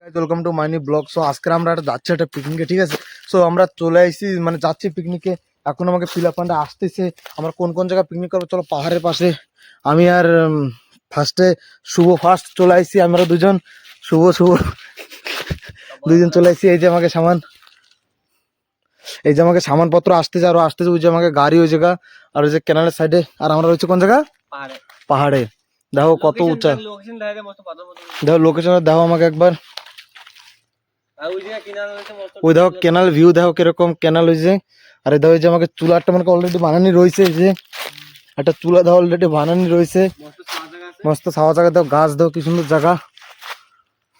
Welcome to মাইনি blog. So আজকে আমরা যাচ্ছি একটা পিকনিকে, ঠিক আছে। সো আমরা চলে আসছি, মানে যাচ্ছি পিকনিকে। এখন আমাকে পিলা পান্ডা আসতেছে। আমরা কোন কোন জায়গায় পিকনিক করবো চলো, পাহাড়ের পাশে। আমি আর ফার্স্টে ফার্স্ট চলে আসছি। আমরা দুজন শুভ দুইজন চলে আসছি। এই যে আমাকে সামানপত্র আসতেছে, আরো আসতেছে। ওই যে আমাকে গাড়ি ওই জায়গা, আর ওই যে কেনালের সাইডে। আর আমরা রয়েছে কোন জায়গা? পাহাড়ে। দেখো কত উঁচা, দেখো লোকেশন দেখো আমাকে একবার। ওই দেখো কেনাল ভিউ, দেখো কিরকম কেনাল হয়েছে। আর দেখো যে আমাকে চুলাটা মানে অলরেডি বানানি রয়েছে। এই যে একটা চুলা দেখো অলরেডি বানানি রয়েছে, মস্ত ছাওয়া জায়গা। দেখো গাছ, দেখো কি সুন্দর জায়গা।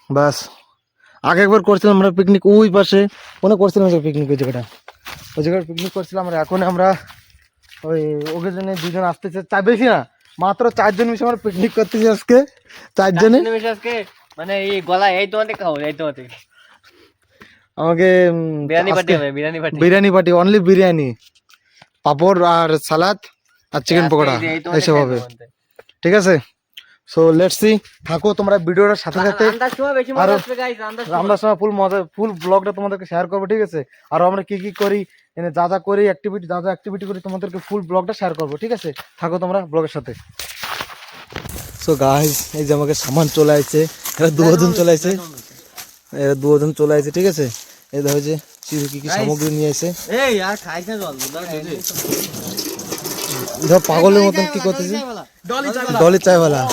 বাস আগে একবার করছিলাম আমরা পিকনিক ওই পাশে, মনে করছিলাম পিকনিক ওই জায়গায় পিকনিক করছিলাম। আর এখন আমরা ওই ওকেজনে দুজন আসতেছে, বেশি না, মাত্র 4 জন মিশে আমরা পিকনিক করতেছি আজকে। 4 জনে মানে এই গলা এই তোমাদের খাও, এই তোমাদের আমাকে বিরিয়ানি পার্টি, অনলি বিরিয়ানি, পাপড় আর সালাদ আর চিকেন পকোড়া এইসব হবে, ঠিক আছে। সো লেটস সি, থাকো তোমরা ভিডিওটার সাথে সাথে। আমরা সময় ফুল মজা, ফুল ব্লগটা তোমাদেরকে শেয়ার করবো, ঠিক আছে। আর আমরা কি কি করি, যা যা করি অ্যাক্টিভিটি, যা যা অ্যাক্টিভিটি করি তোমাদেরকে ফুল ব্লগটা শেয়ার করবো, ঠিক আছে। থাকো তোমরা ব্লগের সাথে। সো গাইস, এই যে আমাকে সামান চলে আসছে। এরা দুজন চলে আসছে, ঠিক আছে। এই দেখো যে কি কি সামগ্রী নিয়ে আসে। পাগলের মতন কি করতেছে, Dolly Chaiwala.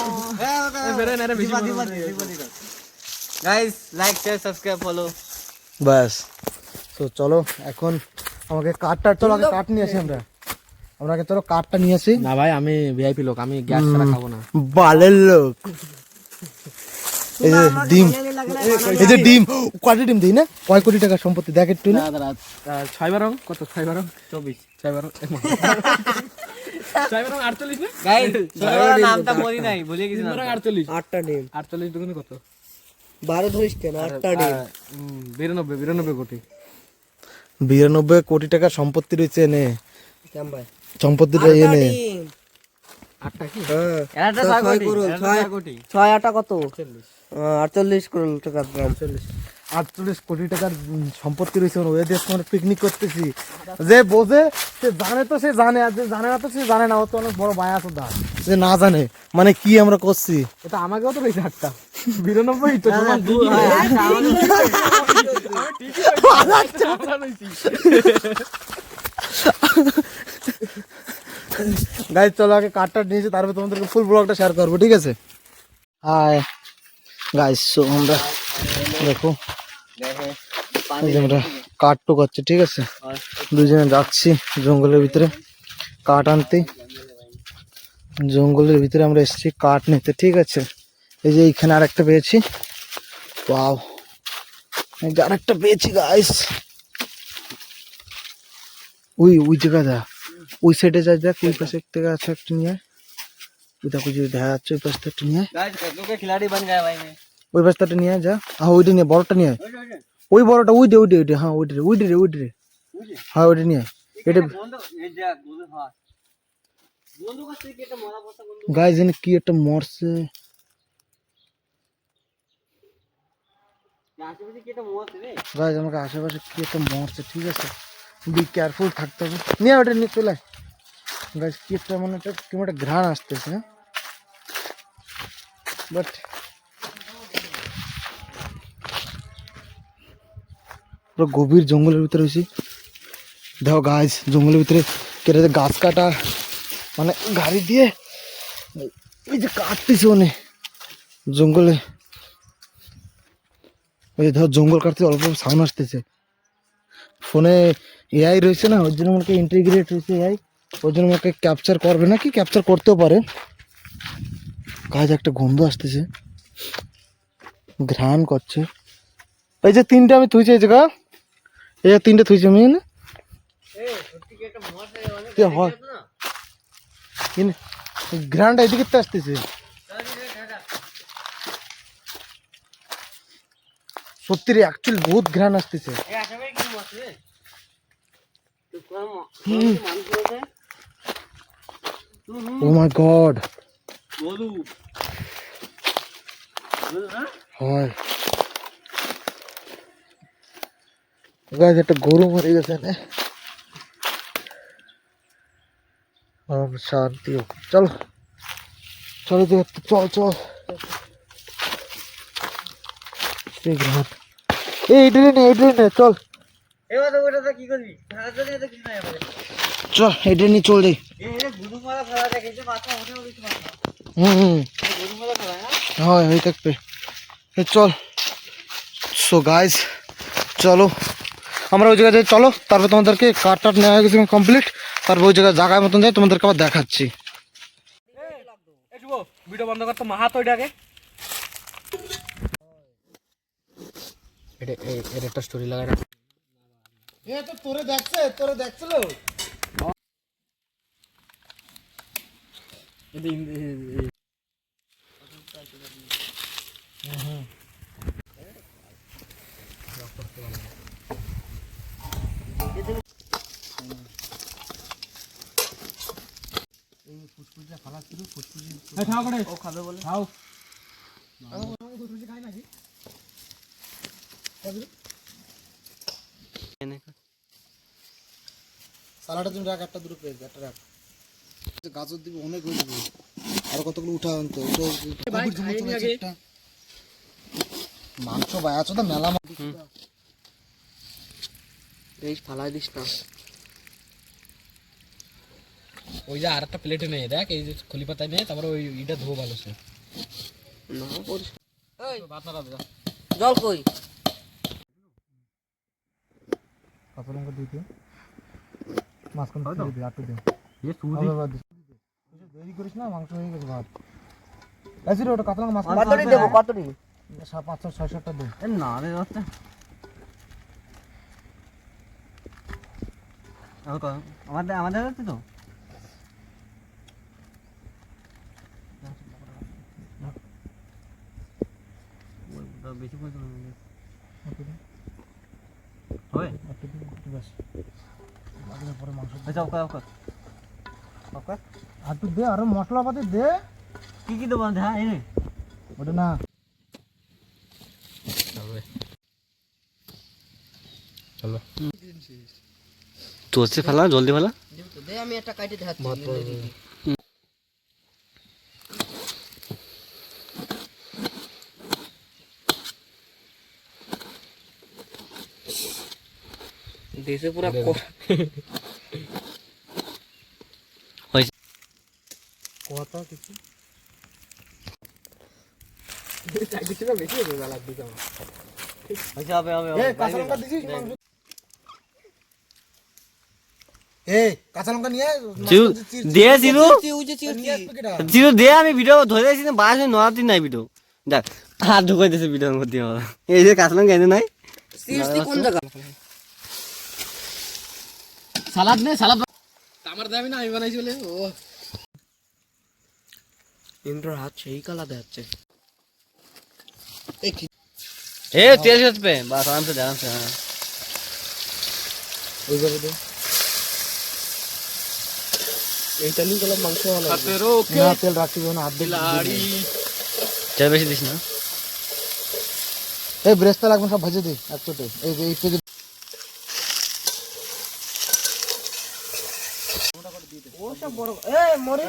Guys like share subscribe follow. বাস তো চলো এখন আমাকে কার্ডটা, চলো আগে কার্ড নিয়ে আসি আমরা আগে চলো কার্ডটা নিয়ে আসি। না ভাই, আমি ভিআইপি লোক, আমি গ্যাস ছাড়া খাবো না। বালের লোক। এই যে ডিম, এই যে ডিম, কয়টা ডিম দিই না, কয় কোটি টাকা সম্পত্তি দেখ একটু না। 6 12 কত, 6 12 24 6 12 6 12 48 না গাইস, নামটা বলি নাই, ভুলে গেছি না। 48 8টা ডিম, 48 দুগুণে কত, 12 ধরিস কেন, 8টা ডিম। 92 কোটি, 92 কোটি টাকা সম্পত্তি রয়েছে এনে। কেম ভাই সম্পত্তিটা এনে 8টা কি, হ্যাঁ এটা 6 কোটি 6 8টা কত, 48 কোটি টাকা, 48 কোটি টাকার সম্পত্তি রয়েছে। ওই দেশ মানে পিকনিক করতেছি, যে বোঝে সে জানে, তো সে জানে, আর যে জানে না তো সে জানে না। ও তো অনেক বড় বায়া তো দা, যে না জানে মানে কি আমরা করছি। এটা আমাকেও তো রয়েছে 8টা 92 তো গাইস চলো আগে কার্ডটা নিয়েছি, তারপর তোমাদেরকে ফুল ব্লগটা শেয়ার করবো, ঠিক আছে। হাই গাইস, সো আমরা দেখো আমরা কাঠ তো করছি, ঠিক আছে। দুজনে যাচ্ছি জঙ্গলের ভিতরে কাঠ আনতে। জঙ্গলের ভিতরে আমরা এসেছি কাঠ নিতে, ঠিক আছে। এই যে এইখানে আরেকটা পেয়েছি, ওয়াও, আরেকটা পেয়েছি গাইস। ওই জায়গা দা, ওই সাইডে যাই, দেখ ওই পাশে থেকে আছে একটা নিয়ে, ওই দেখো যে দেখা যাচ্ছে ওই পাশটা একটা নিয়ে, ওই পাশটা নিয়ে যা। হ্যাঁ ওইটা নিয়ে, বড়টা নিয়ে, ওই বড়টা, ওই ডে, হ্যাঁ ওই ডে, হ্যাঁ ওইটা নিয়ে। এটা গাইস জানি কি একটা মরছে, গাইস আমাকে আশেপাশে কি একটা মরছে, ঠিক আছে। বি কেয়ারফুল থাকতে হবে। নিয়ে ওটা নিয়ে চলে গাইস, কি একটা মানে কেমন একটা ঘ্রাণ আসতেছে, বাট পুরো গভীর জঙ্গলের ভিতরে হয়েছি। দেখো গাছ জঙ্গলের ভিতরে কেটে গাছ কাটা, মানে গাড়ি দিয়ে এই যে কাটতেছে অনেক জঙ্গলে। ওই যে ধর জঙ্গল কাটতে অল্প সাউন্ড আসতেছে। ফোনে এআই রয়েছে না, ওর জন্য আমাকে ইন্টিগ্রেট হয়েছে এআই, ওর জন্য আমাকে ক্যাপচার করবে না, কি ক্যাপচার করতেও পারে। গাছ একটা গন্ধ আসতেছে, ঘ্রাণ করছে। এই যে 3টে আমি থুইছি, এই জায়গা এই যে 3টে থুইছি আমি না, ঘ্রাণটা এদিকে তো আসতেছে। সত্যি রে, অ্যাকচুয়ালি বহুত ঘ্রাণ আসতেছে। ও মাই গড, হয় গাইস একটা গরু মরে গেছে না। ওম শান্তি। চলো চলো দেখতে, চল চল। এই ট্রেনে চল। এবার তো ওটাতে কি করবি? সারাদিন এত কিছু নাই আমাদের। চল এই ট্রেনে চল রে। এই গুরুমালা খেলা দেখেছে মাথা ওঠেও কিছু মাথা। গুরুমালা খেলা না? হয় হয়ে থাকবে। চল। সো গাইস চলো আমরা ওই জায়গায় যাই, চলো। তারপর তোমাদেরকে কাঠ টাট নেওয়া হয়ে গেছে কমপ্লিট। তারপর ওই জায়গায় মতন যাই, তোমাদেরকে আবার দেখাচ্ছি। ভিডিও বন্ধ করতো মাহাত ওইটাকে। এটা একটা স্টোরি লাগাই রাখ। এ তো তোরে দেখছিল। ও খাবে বলে। সালাডটা তুমি রাখ, একটা দুটো পেয়ে একটা রাখ। গাজর দিবি অনেক হয়ে যাবে। আর কতগুলো উঠা আনতো মাংস বায়াছো তো মেলা এই ফালাই দিস না। ওই যে আর একটা প্লেটে নেই দেখ, এই যে খলি পাতায় নেই, তারপরে ওই ইটা ধো ভালো সে না করিস। এই ভাত না দাদা জল কই? কাঁচা লঙ্কা দিয়ে দিও, মাঝখান দিয়ে দিও, আটটু দিও। দেরি করিস না, মাংস হয়ে গেছে ভাত। এসিরে ওটা কাঁচা লঙ্কা মাঝখান কতটি দেবো কতটি? 500-600টা দে। না রে দশটা। আমাদের হচ্ছে তো বেশি পয়সা হবে। পরে মাংস আচ্ছা ওকে ওকে ওকে আটটু দে, আরো মশলাপাতি দে। কি কি দেবো? হ্যাঁ এই ওটা না চলো তোরছে ফেলা, জলদি ফেলা। দে, আমি একটা কাটে দেখাচ্ছি। দেশে পুরা কথা কিছু হবে হবে কাঁচা লঙ্কা দিছিস মাংস? কাঁচা লঙ্কা নিয়ে দে জিরু, নিয়ে আসবে কিটা? জিরু দে, আমি ভিডিও ধরে আছি না, বাস নড়াতি নাই ভিডিও। দেখ হাত ঢুকাই দিয়েছে ভিডিওর মধ্যে আমার। এই যে কাঁচলাম কেন নাই কোন জায়গা? সালাদ নেই, সালাদ আমার দাবি না, আমি বানাইছি বলে। ও ইন্দ্রর হাত সেই কালা দেখাচ্ছে। এ তেল হচ্ছে বাস, আরামসে দে, আরামসে। হ্যাঁ ওইভাবে দে। এইটা নিয়ে গেলাম মাংস ভালো না তেল রাখছি না, হাত দিয়ে তেল বেশি দিস না। এই ব্রেস্তা লাগবে সব ভেজে দে একসাথে। এই যে এই পেজে ওসব বড় মরে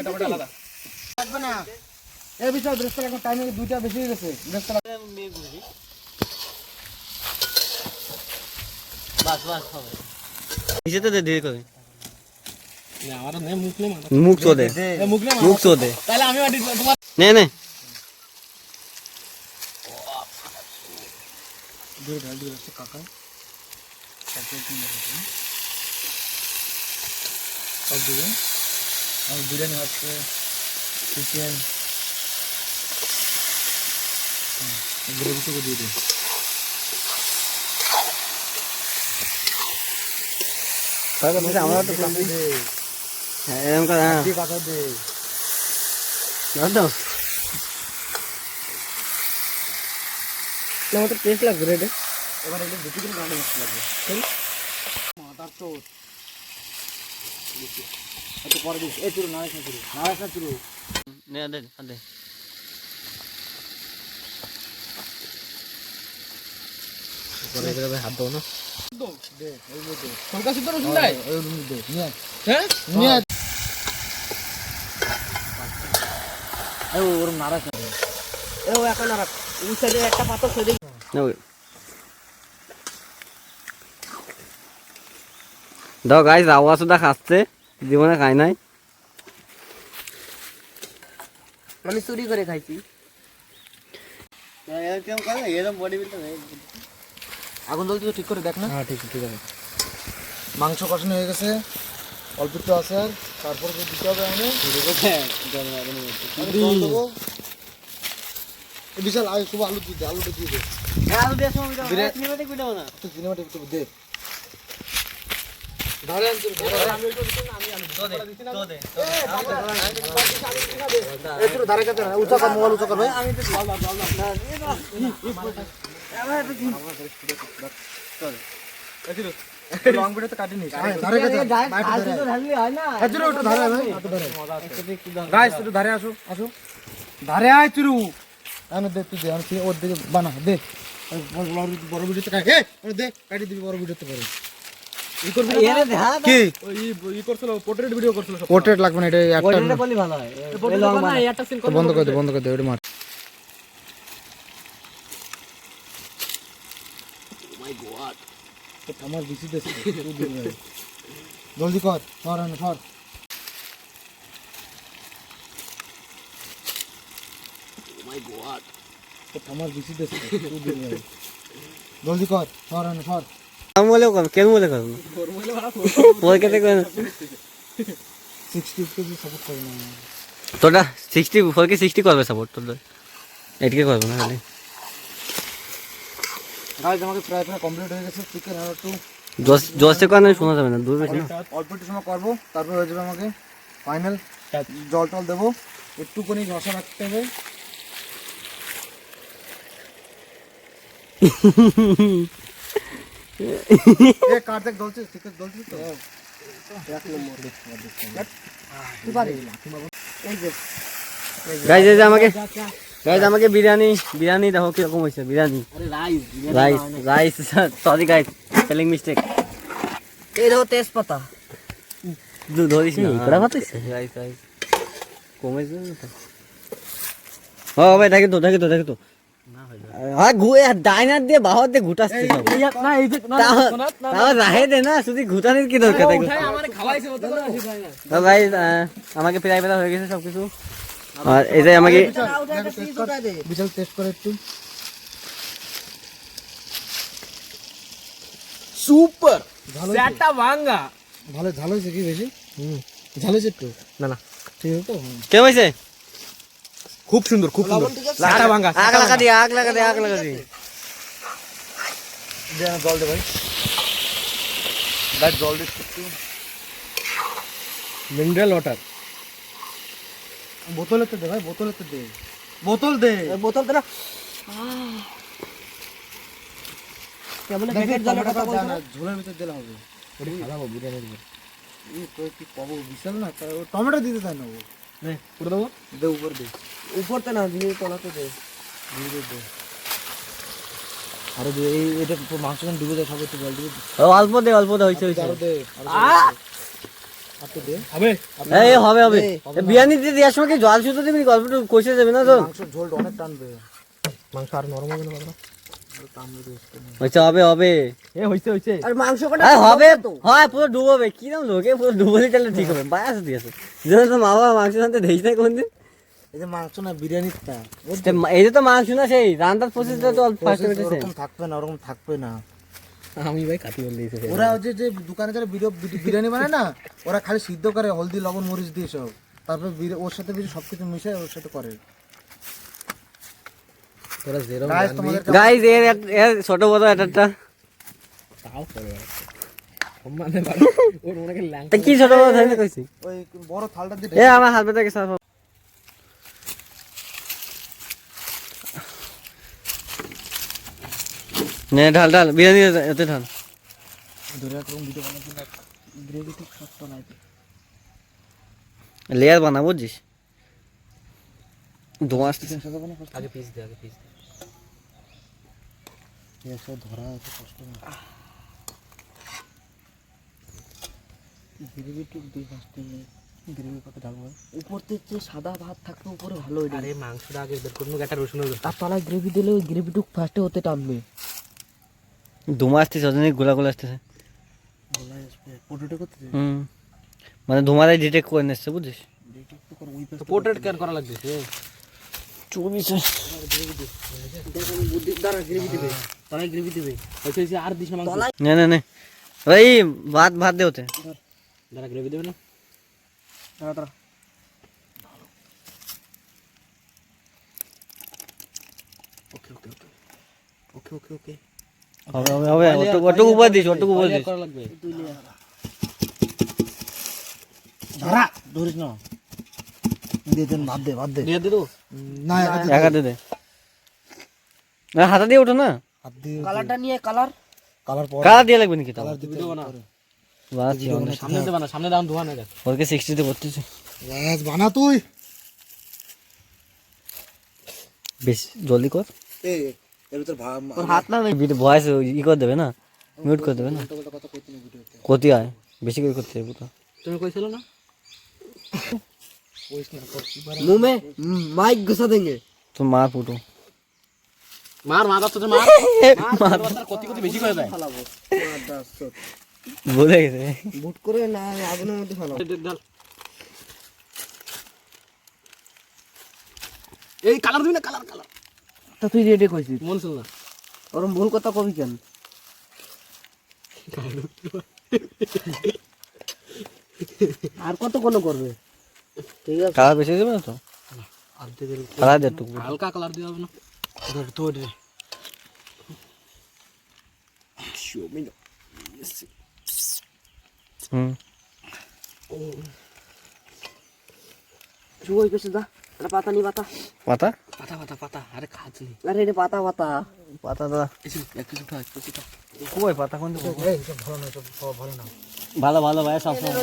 লাগবে না। এই বিষয় ব্রেস্তা লাগবে, টাইমে দুইটা বেশি হয়ে গেছে। ব্রেস্তা বাস বাস হবে। নিচে তো দে ধীরে করে। আমার নেই মুখ নেই, মুখ তো দে, মুখ তো দে। তাহলে আমি তোমার নে নে কাকা সব দিবেন। আর বিরিয়ানি হচ্ছে, চিকেন গ্রেভি থেকে দিয়ে দিন। আমরা তো হ্যাঁ এরকম করে। হ্যাঁ কাকা দে দাও। আমার তো টেস্ট লাগবে রে। এবার এটা দুটি দিন রান্না করতে লাগবে। মাথার চোট একটু পরে দিস। এই চুরু নাড়াস না চুরু। নে দে দে। হাত দাও না ওরম নারাজ ও এখন নারাজ ওই সাইডে একটা পাথর সরে দাও গাইস আওয়াজ সুদা খাচ্ছে জীবনে খাই নাই মানে চুরি করে খাইছি আগুন জ্বলছে তো ঠিক করে দেখ না। হ্যাঁ ঠিক আছে। মাংস কষানো হয়ে গেছে, অল্প একটু আছে আর তারপর দিতে হবে আমি বিশাল আগে শুভ আলু দিয়ে দে, আলুটা দিয়ে দে। সিনেমাটিক একটু দে। ধারে আনছি, একটু ধারে কাছে না, উঁচা কর, মোবাইল উঁচা কর ভাই। লং ভিডিও তো কাটি নিস, ধারে কাছে একটু ধারে ভাই, গাইস একটু ধারে আসো, আসো ধারে আয় চুরু। আমি দে তুই দে, আমি ওর দিকে বানা দে, বড় ভিডিও তো কাটে দে, কাটি দিবি বড় ভিডিও তো করে ই করবি কি ই করছিল, পোর্ট্রেট ভিডিও করছিল। পোর্ট্রেট লাগবে না, এটা একটা বলি ভালো হয় বন্ধ করে দে, বন্ধ করে দে, ওটা মার। আমার বেশি দেশ জলদি কর, সর আনে সর। আমার বেশি দেশ জলদি কর, সর আনে সর। বলে কেন বলে করো না ওই কেটে করে 60 কেজি সাপোর্ট করে না তোটা 64 কে 60 করবে সাপোর্ট তোর এটকে করবে না খালি গাইস আমাকে প্রায় কমপ্লিট হয়ে গেছে। চিকেন আর একটু জোসে কোন শোনা যাবে না দূর বেশি না অল্প একটু সময় করবো, তারপর হয়ে যাবে আমাকে ফাইনাল। জল টল দেবো, একটুখানি রসা রাখতে হবে। কার দেখ জ্বলছে, ঠিক আছে জ্বলছে তো গাইস এই যে আমাকে বিরিয়ানি দেখো কি রকম হইছে biryani rice sorry guys spelling mistake এই দেখো তেজপাতা ধরিস না কড়া ভাত হইছে রাইস কমেছে ও ভাই দেখো তো হ্যাঁ ঘুরে ডাইনার দিয়ে বাহার দিয়ে ঘুটাচ্ছে সব না এই যে তাও রাহে দে না শুধু ঘুটানোর কি দরকার দেখো আমারে খাওয়াইছে মত করে তো ভাই আমাকে প্রায় বেলা হয়ে গেছে সবকিছু আর এই যে আমাকে বিশাল টেস্ট করে একটু। সুপার ভালো চারটা ভাঙা ভালো ঝাল হয়েছে কি বেশি? ঝাল হয়েছে একটু? না ঠিক আছে তো? কে হইছে খুব সুন্দর, খুব সুন্দর। চারটা ভাঙা আগ লাগা দি দে না জল দে ভাই, ভাই জল দে একটু। মিনারেল ওয়াটার বোতলেতে দে ভাই, বোতলেতে দে, বোতল দে, বোতল দে না কেমন প্যাকেট জলের কথা বলছ না, ঝোলের ভিতর দিলে হবে। ওটা খারাপ বিরিয়ানির ভিতর এই তো কি পাবো বিশাল না, টমেটো দিতে চাই না ও নে পুরো দেবো দে, উপর দে, উপরতে না দিয়ে তলাতে দে দিয়ে দে আরো দে। এই এটা মাংস যখন ডুবে যায় সব একটু জল দিবি, অল্প দে হইছে আরো দে, আর তো দে হবে এই হবে বিরিয়ানি দিয়ে দেওয়ার সময় কি জল শুতে দিবি গল্পটা কইছে যাবে না তো মাংস ঝোলটা অনেক টানবে, মাংস আর নরম হবে না বাবা হইছে হবে এ হইছে আর মাংস কটা হবে হয় পুরো ডুবোবে কি নাম লোকে পুরো ডুবোলে তাহলে ঠিক হবে বায়াস দিয়েছে যেন তো মা বাবা মাংস আনতে দেইছ না কোনদিন এই যে মাংস না বিরিয়ানিটা এই যে তো মাংস না সেই রান্নার প্রসেসটা তো অল্প ফার্স্ট হইতেছে ওরকম থাকবে না, ওরকম থাকবে না। আমি ভাই কাটি বল দিয়েছে ওরা যে দোকানে যারা বিরিয়ানি বানায় না, ওরা খালি সিদ্ধ করে হলদি লবণ মরিচ দিয়ে সব, তারপর ওর সাথে সবকিছু মিশায় ওর সাথে করে। তোরা জেরো গাইস এর ছোট বড় একটা তাও করে সম্মানে ওর ওনাকে তা কি ছোট বড় থাকলে কইছি ওই বড় থালটা দিয়ে এ আমার হাত বেটা গেছে নে ঢাল বিরিয়ানি এতে ঢাল ধরে এরকম ভিডিও বানাচ্ছি না, গ্রেভি ঠিক শক্ত নাই লেয়ার বানা বুঝছিস ধোঁয়া আসতেছে আগে পিস দে এসব ধরা আছে কষ্ট না গ্রেভি টুক দুই পাঁচটা গ্রেভি কত ঢালবো উপর থেকে সাদা ভাত থাকতো উপরে ভালো হইতো। আরে মাংসটা আগে বের করবো, একটা রসুন তার তলায় গ্রেভি দিলে ওই গ্রেভিটুক ফার্স্টে হতে টানবে। ধুমা আসতেছে, অজনী গোলা গোলা আসতেছে। গলায় আসবে পোটেটো করতে মানে ধুমারাই ডিটেক্ট করে নিচ্ছে, বুঝছিস? পোর্ট্রেট কেন করা লাগছে? চুবিছে বুদ্ধি দ্বারা গ্রেভি দিবে, তলায় গ্রেভি দিবে। আর দিস না মাংস, না না না ভাই, ভাত ভাত দে হতে দ্বারা গ্রেভি দেবে না। ওকে ওকে ওকে ওকে ওকে ওকে হবে হবে হবে, ওটুকু উপর দিস, ওটুকু উপর দিস। করা লাগবে। ধরা ধরিস না দিয়ে দেন ভাত দে দিয়ে দে তো। না এক হাতে দে, না হাতে দিয়ে ওঠো না। হাত দিয়ে কালারটা নিয়ে কালার কালার পর কালা দিয়ে লাগবে নাকি? কালার দিতে দেবো না, বাস সামনে দেবা না, সামনে দাম ধোয়া না। ওকে 60 করতেছি, বাস বানা তুই বেশ জলদি কর। এই এর ভিতর তোর হাত না ভিডিও ভয়েস ই করে দেবে না, মিউট করে দেবে না। কথা কইতে না ভিডিওতে ক্ষতি হয়, বেশি করে করতে হবে তো। তুমি কইছিল না কইস না তোর কি পারে मुंह में माइक घुसा देंगे। তো মার ফুটো मार मार तो मार मार কত কত বেশি করে দেয়। বলে গেছে বুট করে না আগুনের মধ্যে ফেলাও। এই কালার দিবি না, কালার কালার তা তুই রেডি কইছিস মন শুন না, ওরম ভুল কথা কবি কেন? আর কত কোন করবে? ঠিক আছে, কালার বেশি দেবে না তো, কালার দে টুকু। হালকা কালার দিতে হবে না। তো রে হুম শুই কইছিস দা, এটা পাতা নি পাতা পাতা পাতা পাতা পাতা। আরে খাচ্ছি, আরে এটা পাতা পাতা পাতা দা কিছু একটু কিছু কই পাতা কোন দিকে? এই সব ভালো না সব সব ভালো না ভালো ভালো ভাই, সব সব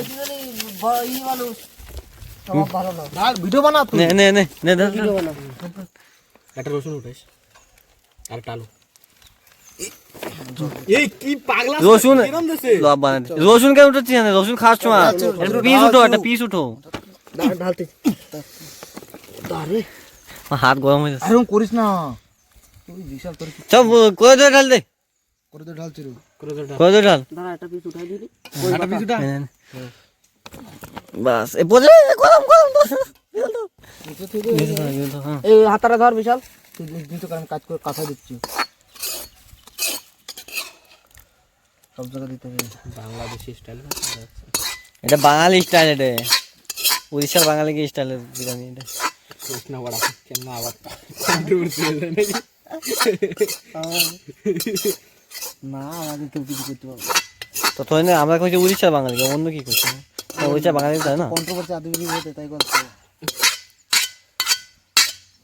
ভালো না। আর ভিডিও বানা তুই নে নে নে নে ধর ভিডিও বানা, একটা রসুন উঠাইস আর টালু। এই কি পাগলা রসুন কিরম দেছে? লব বানাতে রসুন কেন উঠাচ্ছিস না? রসুন খাস না, একটা পিস উঠো, একটা পিস উঠো। ঢালতে আরে হাত গরম হয়ে যাচ্ছে, এরকম করিস না তুই বিশাল তোর কি সব করে দে, ঢাল দে, করে দে ঢালছি রে করে দে ঢাল। দাঁড়া, একটা পিস উঠাই দিলি। একটা পিস উঠা নে, নে, নে। বাস এ পড়ে গরম গরম হ্যাঁ। এই হাতাটা ধর বিশাল। তুই দিন তো কারণ কাজ করে কাঁথা দিচ্ছি সব জায়গা দিতে হবে বাংলাদেশি স্টাইল এটা বাঙালি স্টাইল, এটা উড়িষ্যার বাঙালি কি স্টাইলের বিরিয়ানি এটা। কৃষ্ণ বড়া কেন আবার না আমাদের কেউ কিছু করতে পারবে তো তো না, আমরা কইছি উড়িষ্যার বাঙালি, অন্য কি কইছি? উড়িষ্যার বাঙালি তাই না, কন্ট্রোভার্সি আদিবাসী হতে তাই করছে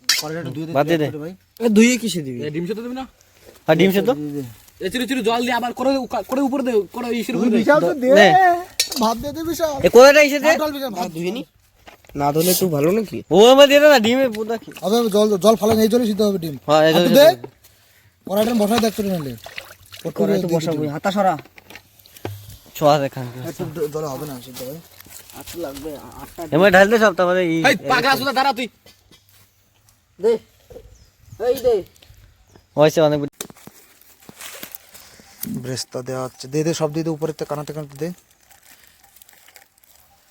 কড়াইটা ধুয়ে দে বাদ দে দে। ভাই ধুয়ে কিসে দিবি? ডিম সেদ্ধ দিবি না? আর ডিম সেদ্ধ এ চিরু চিরু জল দিয়ে আবার করে করে উপরে দে, করে ইসের তুই উপরে দে। বিশাল তো দে নে। ভাত দে দে বিশাল এ কোথাটা এসে দে, ঢাল বিশাল ভাত ধুয়ে নি না ধুলে তুই ভালো নাকি? ও আমার দিয়ে দে না ডিমে পুদা কি। হবে জল জল ফেলে এই জলে সিদ্ধ হবে ডিম হ্যাঁ এই আর তুই যে দে কড়াইটা বসাই দেখ তুই নালে করে তো বসাবো, হাতা সরা। ছোয়া দেখান একটু জলে হবে না সিদ্ধ হবে আটটা লাগবে, আটটা এমন ঢাল দে সব, তারপরে এই এই পাগলা সুদা দাঁড়া তুই দে, এই দে হইছে অনেক। ব্রেস্তা দেওয়া হচ্ছে দে দে সব দিয়ে দে উপরে কানাতে কানাতে দে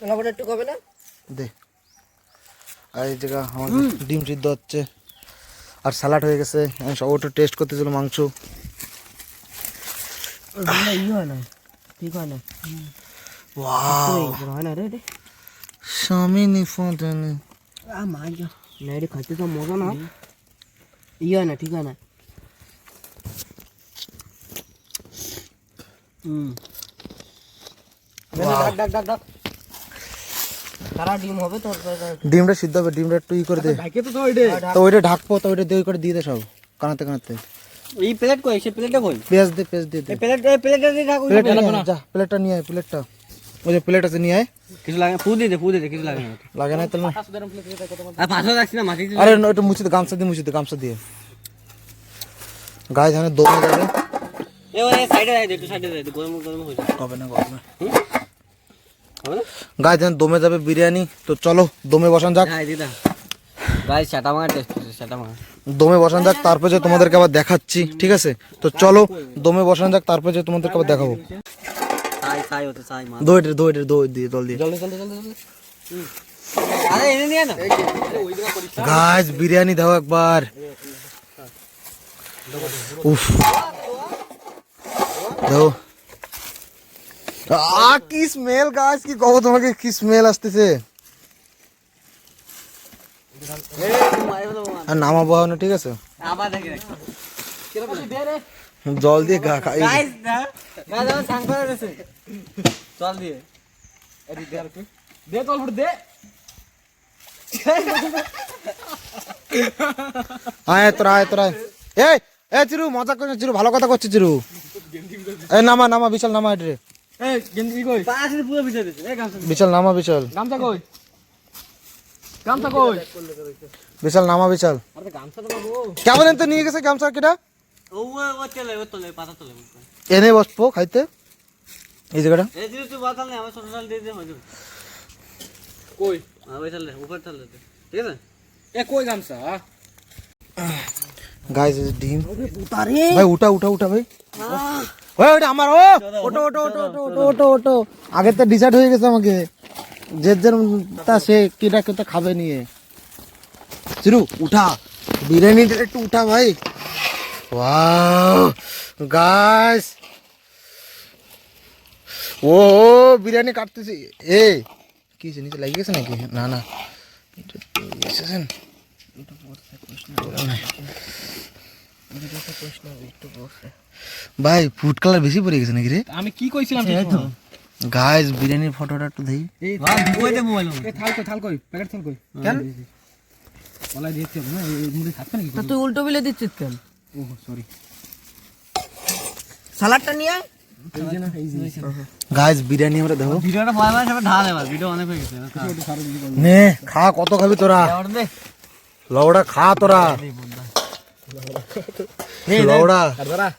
লবণ একটু কবে না? দে আর এই জায়গা আমাদের ডিম সিদ্ধ হচ্ছে আর স্যালাড হয়ে গেছে আমি সব ওটা টেস্ট করতেছিল মাংস ই হয় না, ঠিক হয় না, ওয়াও হয় না রে রে। স্বামী নিফাদানি মা যা না, এটা খাইতে তো মজা না, ই হয় না, ঠিক হয় না। ডাক ডাক ডাক ডাক তারা ডিম হবে তো ডিমটা সিদ্ধ হবে ডিমটা একটু ই করে দে ঢাকে তো ওইডে তো ওইটা ঢাকবো তো ওইটা দিয়ে করে দিয়ে দে সব কানাতে কানাতে এই প্লেট কই, সে প্লেটটা কই? পেঁয়াজ দিয়ে দে এই প্লেটটা দিয়ে থাক, ওই প্লেটটা নিয়ে আয়, যা প্লেটটা নিয়ে আয় প্লেটটা ওই যে প্লেট আছে নিয়ে আয় কিছু লাগে ফু দে কিছু লাগে না। লাগে না তাহলে আর পাঁচশো রাখছি না মাটি। আরে একটু মুছে দে গামছা দিয়ে গাইস এখানে দমে যাবে এ ওই সাইডে যাই দে, একটু সাইডে যাই দে, গরম গরম হয়ে যাবে। হবে না গাইস এখানে দমে যাবে বিরিয়ানি। তো চলো দমে বসান যাক, হ্যাঁ দিদা গাইস সেটা মার টেস্ট করছে, সেটা মার। দমে বসান যাক, তারপর যে তোমাদেরকে আবার দেখাচ্ছি, ঠিক আছে? তো চলো দমে বসান যাক, তারপর যে তোমাদেরকে আবার দেখাবো। চাই হতে চাই মার। দই দিয়ে জল দিয়ে। জলদি জলদি জলদি জলদি। আরে এনে নিয়ে না। গাইস বিরিয়ানি দাও একবার। উফ দাও। কি স্মেল গাইস, কি কব তোমাকে, কি স্মেল আসতেছে। আর নামাবো না, ঠিক আছে? আবার দেখে রাখ। জল দিয়ে গা খাই। গাইস না গাইস আমার সাং করে দিয়েছে জল দিয়ে। এডি দে আর কি দে, জল ফুট দে। আয় তোরা এই চিরু মজা করছিস, চিরু ভালো কথা করছিস চিরু। এই নামা বিশাল নামা এটা। এই গেঞ্জি কই? পাশে পুরো ভিজে দিছে। এই গামছা বিশাল নামা বিশাল। গামছা কই? গামছা কই? বিশাল নামা বিশাল। আরে গামছা তো বাবু। কেমন এনতে নিয়ে গেছে গামছা কেটা? ও চলে পাতা চলে। এনে বসবো খাইতে এই জায়গাটা। এই যে তুই বাতাল নে, আমার ছোট চাল দিয়ে দে হয়ে কই? ওই চাল দে, উপর চাল দে, ঠিক আছে? এ কই গামছা? গাইস এই ডিম ভাই উঠা ভাই। ওই ওটা আমার। ওটো আগে তো ডিসাইড হয়ে গেছে আমাকে, যে তা সে কিটা কেটে খাবে নিয়ে। চিরু উঠা, বিরিয়ানিটা একটু উঠা ভাই। ওয়াও গাইস, ও বিরিয়ানি কাটতেছি। এ কি নিচে লাগিয়ে গেছে নাকি? না এসেছেন ভাই, ফুড কালার বেশি পড়ে গেছে নাকি রে? আমি কি কইছিলাম গাইস বিরিয়ানির ফটোটা একটু দেই। এই ভাই ওই দে মোবাইল। এই থাল কই? প্যাকেট থাল কই? কেন বলাই দিয়েছি না, এই মুড়ি খাচ্ছে নাকি? তুই উল্টো বিলে দিচ্ছিস কেন? ও সরি। সালাডটা নিয়ে আয়। এই যে না, এই যে গাইস বিরিয়ানি আমরা দেখো। ভিডিওটা ভয় ভয় সব ঢাল এবার, ভিডিও অনেক হয়ে গেছে। নে খা, কত খাবি তোরা? দে লওড়া খা তোরা। লওড়া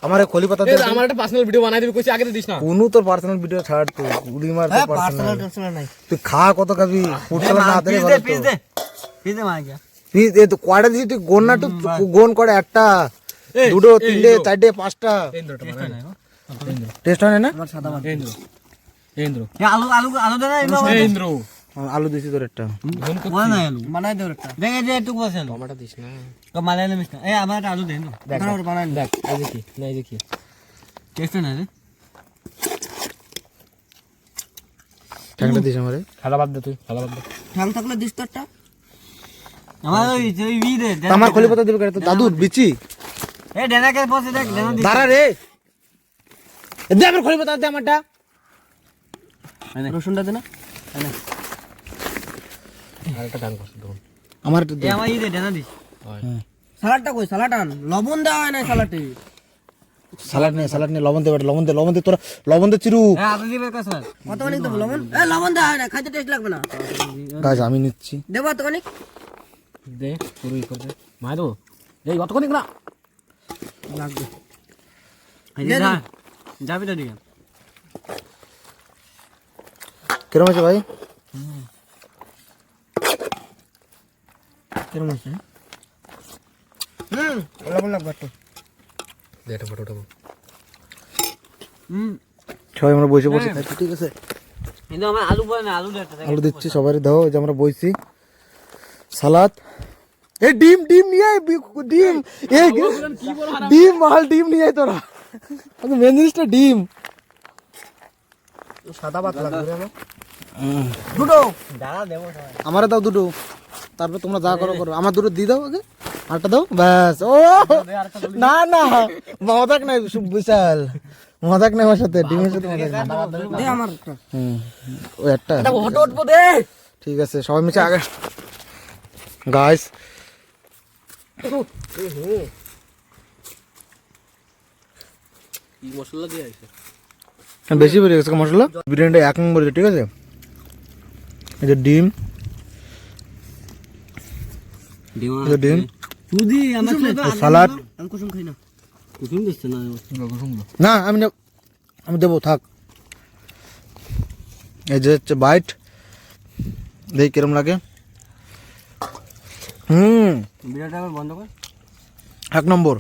আমার খলি পাতা দে। আমার একটা পার্সোনাল ভিডিও বানাই দিবি কইছি, আগে তো দিস না। কোন তোর পার্সোনাল ভিডিও ছাড়, তুই উড়ি মার তোর পার্সোনাল নাই। তুই খা, কত খাবি? ফুড কালার না দিলে ভালো তো। পিস দে মার গিয়া। পিস এ তো কয়টা দিছিস তুই? গোন না, তুই গোন করে একটা দুটো তিনটে চারটে পাঁচটা। টেস্ট হয় না? আমার সাদা ভাত এন্দ্র আলু দে না এন্দ্র। আলু দিছি তোর একটা। কোন না আলু বানাই দে একটা। দেখ এই যে একটু বসে টমেটো দিস না। তো মালাইলে মিস না। এই আমার একটা আলু দে না। দেখ বানাই দেখ। এই যে কি না, এই যে কি টেস্ট না রে। ঠ্যাংটা দিস আমারে। খালা বাদ দে তুই, খালা বাদ দে। ঠ্যাং থাকলে দিস তো একটা। আমার ওই ভি দে। আমার খলি পাতা দেবে কেন? তো দাদু বিচি। এই ডেনাকে বসে দেখ, ডেনা দি। দাঁড়া রে, দে আমার খলি পাতা, দে আমারটা। রসুনটা দে না। আরেকটা গান করছ তখন। আমার একটু দে। এই আমার ই দে, ডেনা দিস। সালাডটা কই? সালাড আন। লবণ দেওয়া হয় না সালাডে। সালাড নে, লবণ দে বেটা, লবণ দে তোরা, লবণ দে চিরু। এই আলু দিবে কাছে। কতখানি দেবো লবণ? লবণ দেওয়া হয় না, খাইতে টেস্ট লাগবে না। গাইস আমি নিচ্ছি। দেবো কতখানি? দে পুরোই করে দে। মাই দো। এই কতক্ষণ না লাগবে। এই যে যাবি তো দিকে। কিরম আছে ভাই? কিরম আছে? লবণ লাগবে একটু। দে একটা ফটো উঠাবো। হুম সবাই আমরা বসে খাচ্ছি, ঠিক আছে? কিন্তু আমার আলু পড়ে না, আলু দে একটা। আলু দিচ্ছি সবারই দাও। এই যে আমরা বইছি, সালাদ। এই ডিম নিয়ে আয়, ডিম। এই ডিম মাল, ডিম নিয়ে আয় তোরা। আগে মেন জিনিসটা ডিম। সাদা ভাত লাগবে রে আমার। দুটো দাঁড়া দেবো সবাই। আমারে দাও দুটো, তারপর তোমরা যা করো করো। আমার দুটো দিয়ে দাও আগে, আরেকটা দাও ব্যাস। ও না মজাক নাই বিশাল, মজাক নাই আমার সাথে, ডিমের সাথে মজাক নাই। দে আমার একটা। ওই একটা হট উঠবো দে। ঠিক আছে, সবাই মিশে আগে। গাইস কি মশলা দিয়ে আইছে? বেশি বেড়ে গেছে মশলা। বিরিয়ানিটা এক নম্বর, ঠিক আছে? এই যে ডিম, ডিম ডিম, তুদি আমার সালাদ। আমি কুসুম খাই না। কুসুম দিচ্ছে না না আমি দেবো থাক। এই যে হচ্ছে বাইট, দেখি কিরম লাগে। বিরাটা আবার বন্ধ কর। 1 নম্বর।